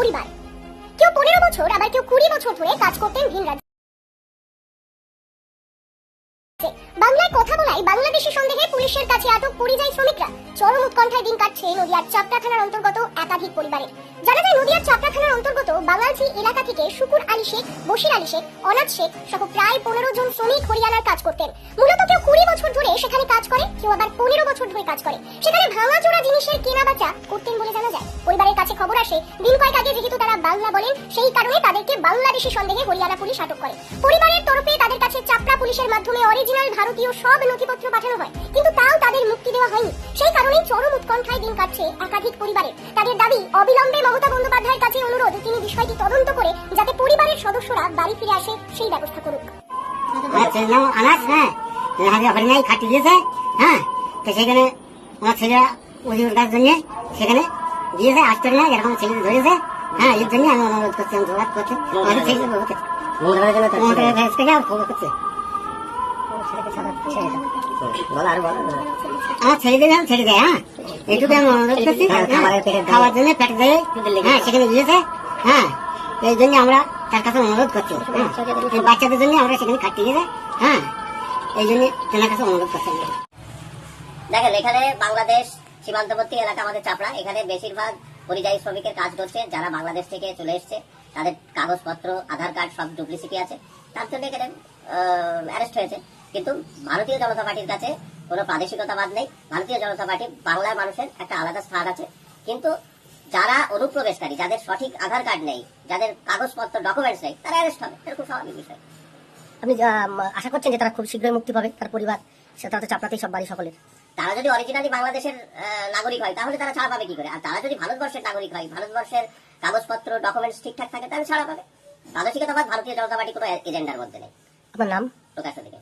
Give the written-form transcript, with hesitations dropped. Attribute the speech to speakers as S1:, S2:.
S1: পরিবার। কেউ 15 বছর আবার কেউ 20 বছর ধরে কাজ করতেন ভিন রাজ্যে। বাংলায় কথা বলায় বাংলাদেশি সন্দেহে পুলিশের কাছে আটক পরিযায়ী শ্রমিকরা। চরম উৎকণ্ঠায় দিন কাটছে নদিয়ার চাপড়া থানার অন্তর্গত একাধিক পরিবারের। জানা যায় নদিয়ার চাপড়া থানার অন্তর্গত বাঙালঝি এলাকা থেকে শুকুর আলী শেখ, বশির আলী শেখ, অনাথ শেখ সহ প্রায় 15 জন শ্রমিক হরিয়ানার কাজ করতেন। মূলত কেউ 20 বছর ধরে সেখানে কাজ করে, কেউ আবার 15 বছর ধরে কাজ করে। সেখানে ভাঙাচোরা জিনিসের কেনা বেচা করতেন বলে জানা যায়। পরিবারের কাছে খবর আসে দিন কয়েক আগে যেহেতু তারা বাংলা বলেন, সেই কারণে তাদেরকে বাংলাদেশি সন্দেহে হরিয়ানা পুলিশ আটক করে। পরিবারের তরফে তাদের কাছে চাপড়া পুলিশের মাধ্যমে অরিজিনাল ভারতীয় সব নথিপত্র পাঠানো হয়, কিন্তু তাও তাদের মুক্তি দেওয়া হয়নি। সেই কারণেই চরম উৎকণ্ঠায় দিন কাটছে একাধিক পরিবারের। তাদের দাবি, অবিলম্বে মমতা বন্দ্যোপাধ্যায়ের কাছে অনুরোধ, তিনি বিষয়টি তদন্ত করে যাতে পরিবারের সদস্যরা বাড়ি ফিরে আসে সেই ব্যবস্থা করুক।
S2: হরিণাই খাটি দিয়েছে, হ্যাঁ, তো সেখানে আমার ছেলেরা ওদের কাজ জন্য সেখানে দিয়েছে, আসতে না এরকম ছেলে ধরেছে, হ্যাঁ, এর জন্য আমি অনুরোধ করছি, আমি যোগাযোগ করছি আমাদের ছেলে আমার ছেলেদের ছেড়ে দেয়, হ্যাঁ, এইটুকু আমি অনুরোধ করছি। খাওয়ার জন্য পেটে দেয়, হ্যাঁ, সেখানে দিয়েছে, হ্যাঁ, এই জন্য আমরা তার কাছে অনুরোধ করছি, বাচ্চাদের জন্য আমরা সেখানে খাটিয়ে দিয়েছে, হ্যাঁ, এই জন্য তেনার কাছে অনুরোধ করছি।
S3: দেখেন, এখানে বাংলাদেশ সীমান্তবর্তী এলাকা আমাদের চাপড়া, এখানে বেশিরভাগ পরিযায়ী শ্রমিকের কাজ করছে যারা বাংলাদেশ থেকে চলে এসছে, তাদের কাগজপত্র, আধার কার্ড সব ডুপ্লিসিটি আছে, তার জন্য এখানে অ্যারেস্ট হয়েছে। কিন্তু ভারতীয় জনতা পার্টির কাছে কোনো প্রাদেশিকতাবাদ নেই। ভারতীয় জনতা পার্টি বাংলার মানুষের একটা আলাদা স্থান আছে, কিন্তু যারা অনুপ্রবেশকারী, যাদের সঠিক আধার কার্ড নেই, যাদের কাগজপত্র ডকুমেন্টস নেই, তারা অ্যারেস্ট হবে। এটা খুব স্বাভাবিক বিষয়।
S4: আপনি আশা করছেন যে তারা খুব শীঘ্রই মুক্তি পাবে, তার পরিবার, সেটা তো চাপড়াতেই সব বাড়ি সকলের।
S3: তারা যদি অরিজিনালি বাংলাদেশের নাগরিক হয় তাহলে তারা ছাড়া পাবে কি করে? আর তারা যদি ভারতবর্ষের নাগরিক হয়, ভারতবর্ষের কাগজপত্র ডকুমেন্টস ঠিকঠাক থাকে, তাহলে ছাড়া পাবে। প্রাদেশিকতাবাদ ভারতীয় জনতা পার্টি কোনো এজেন্ডার মধ্যে নেই।
S4: আপনার নাম?
S3: প্রকাশ থেকে।